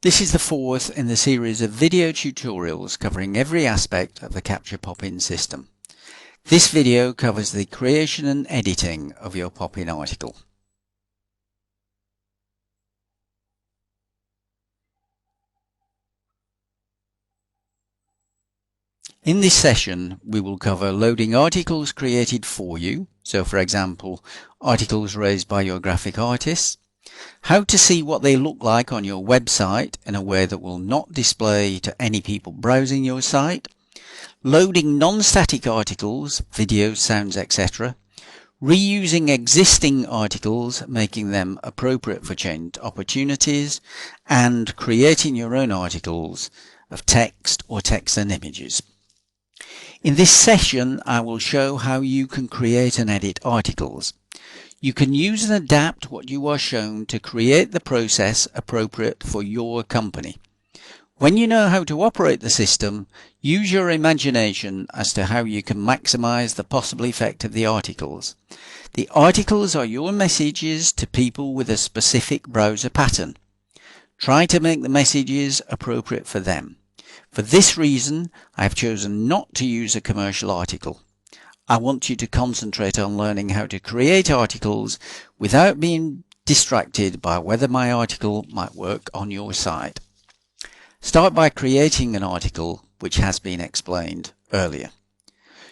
This is the fourth in the series of video tutorials covering every aspect of the Capture Pop-in system. This video covers the creation and editing of your pop-in article. In this session, we will cover loading articles created for you, so for example, articles raised by your graphic artists, how to see what they look like on your website in a way that will not display to any people browsing your site, loading non-static articles, videos, sounds, etc., reusing existing articles, making them appropriate for change opportunities, and creating your own articles of text or text and images. In this session, I will show how you can create and edit articles. You can use and adapt what you are shown to create the process appropriate for your company. When you know how to operate the system, use your imagination as to how you can maximize the possible effect of the articles. The articles are your messages to people with a specific browser pattern. Try to make the messages appropriate for them. For this reason, I have chosen not to use a commercial article. I want you to concentrate on learning how to create articles without being distracted by whether my article might work on your site. Start by creating an article which has been explained earlier.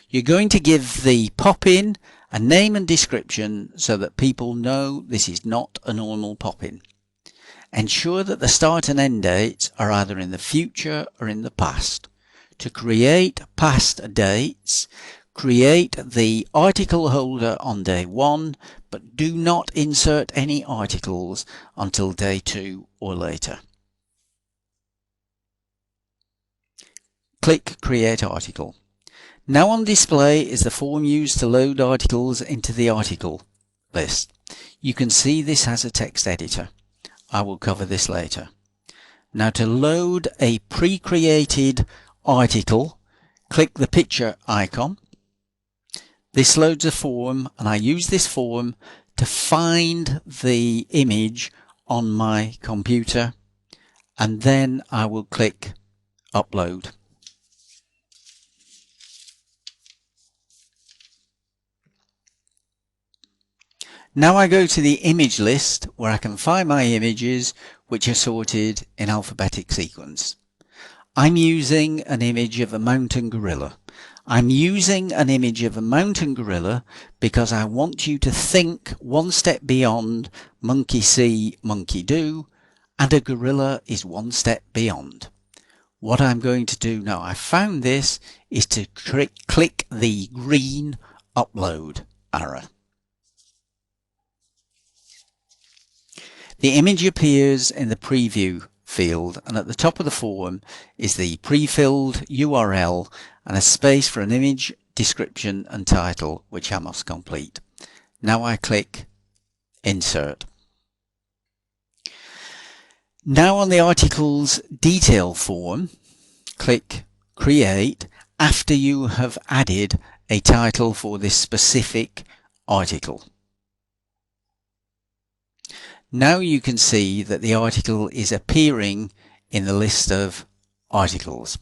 You're going to give the pop-in a name and description so that people know this is not a normal pop-in. Ensure that the start and end dates are either in the future or in the past. To create past dates, create the article holder on day 1, but do not insert any articles until day 2 or later. Click Create Article. Now on display is the form used to load articles into the article list. You can see this has a text editor. I will cover this later. Now to load a pre-created article, click the picture icon. This loads a form, and I use this form to find the image on my computer, and then I will click Upload. Now I go to the image list where I can find my images which are sorted in alphabetic sequence. I'm using an image of a mountain gorilla. I'm using an image of a mountain gorilla because I want you to think one step beyond monkey see, monkey do, and a gorilla is one step beyond. What I'm going to do now I found this is to click the green upload arrow. The image appears in the preview field, and at the top of the form is the pre-filled URL and a space for an image, description and title which I must complete. Now I click Insert. Now on the article's detail form, click Create after you have added a title for this specific article. Now you can see that the article is appearing in the list of articles.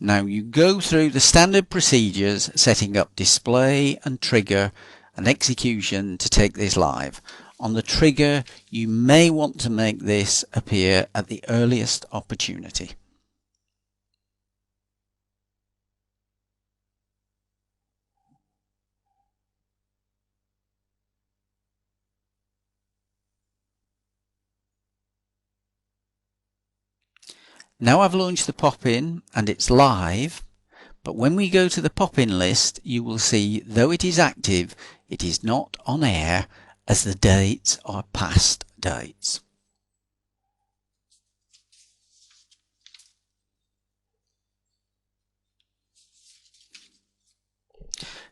Now you go through the standard procedures setting up display and trigger and execution to take this live. On the trigger, you may want to make this appear at the earliest opportunity. Now I've launched the pop-in and it's live, but when we go to the pop-in list, you will see though it is active, it is not on air as the dates are past dates.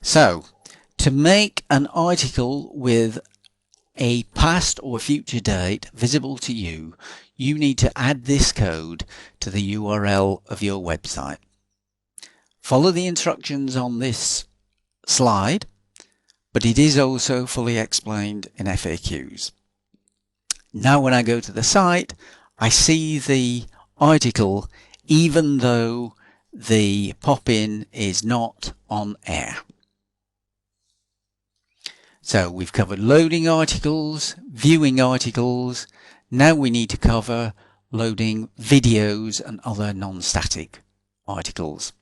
So, to make an article with a past or future date visible to you, you need to add this code to the URL of your website. Follow the instructions on this slide, but it is also fully explained in FAQs. Now when I go to the site, I see the article even though the pop-in is not on air. So we've covered loading articles, viewing articles. Now we need to cover loading videos and other non-static articles.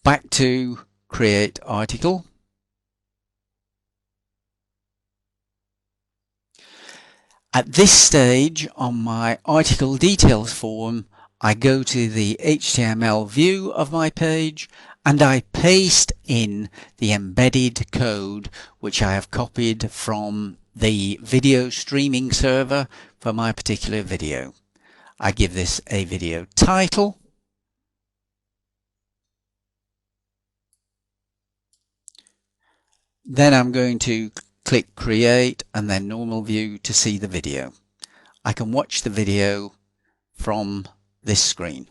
Back to create article. At this stage on my article details form, I go to the HTML view of my page and I paste in the embedded code which I have copied from the video streaming server for my particular video. I give this a video title. Then I'm going to click create and then normal view to see the video. I can watch the video from this screen.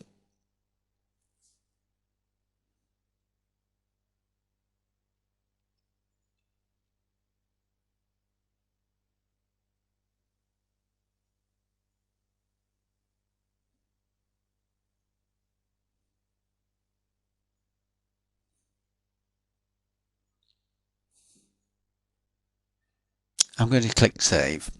I'm going to click save.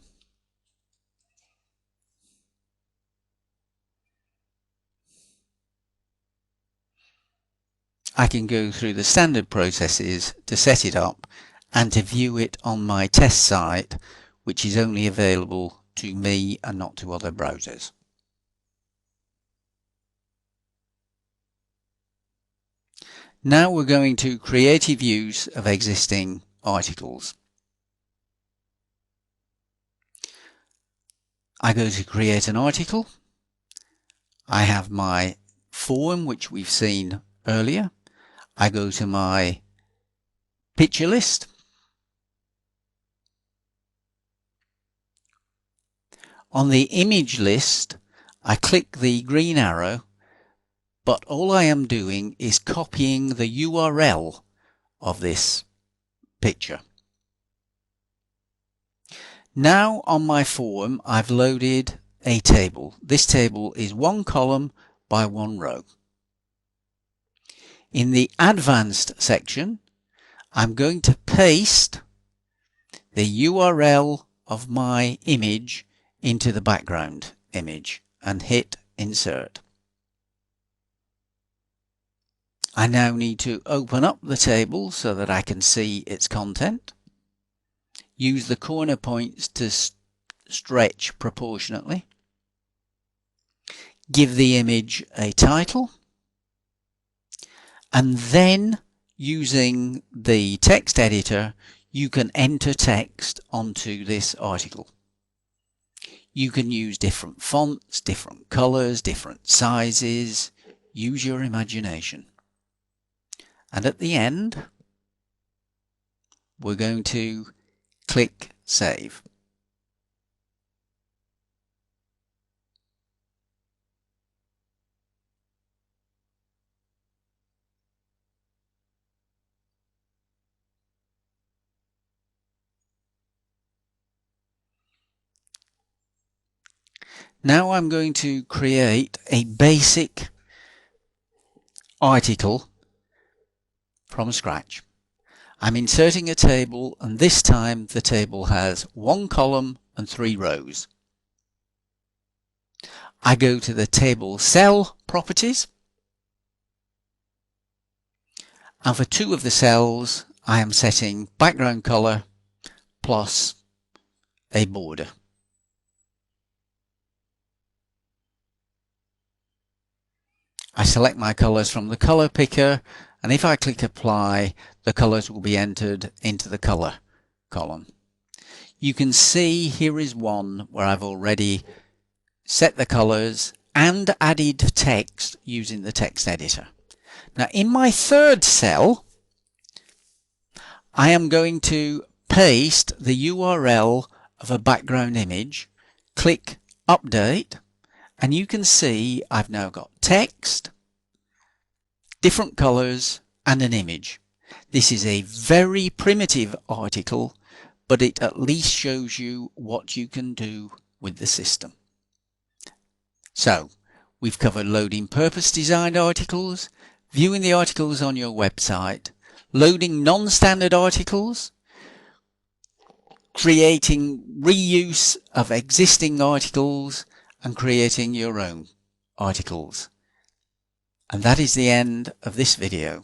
I can go through the standard processes to set it up and to view it on my test site, which is only available to me and not to other browsers. Now we're going to creative use of existing articles. I go to create an article. I have my form which we've seen earlier. I go to my picture list. On the image list, I click the green arrow, but all I am doing is copying the URL of this picture. Now on my form, I've loaded a table. This table is one column by one row. In the advanced section, I'm going to paste the URL of my image into the background image and hit insert. I now need to open up the table so that I can see its content. Use the corner points to stretch proportionately. Give the image a title. And then using the text editor, you can enter text onto this article. You can use different fonts, different colors, different sizes. Use your imagination. And at the end, we're going to click save. Now I'm going to create a basic article from scratch. I'm inserting a table, and this time the table has one column and 3 rows. I go to the table cell properties, and for 2 of the cells I am setting background color plus a border. I select my colors from the color picker, and if I click apply, the colors will be entered into the color column. You can see here is one where I've already set the colors and added text using the text editor. Now in my 3rd cell, I am going to paste the URL of a background image, click update, and you can see I've now got text, different colors, and an image. This is a very primitive article, but it at least shows you what you can do with the system. So, we've covered loading purpose-designed articles, viewing the articles on your website, loading non-standard articles, creating reuse of existing articles, and creating your own articles. And that is the end of this video.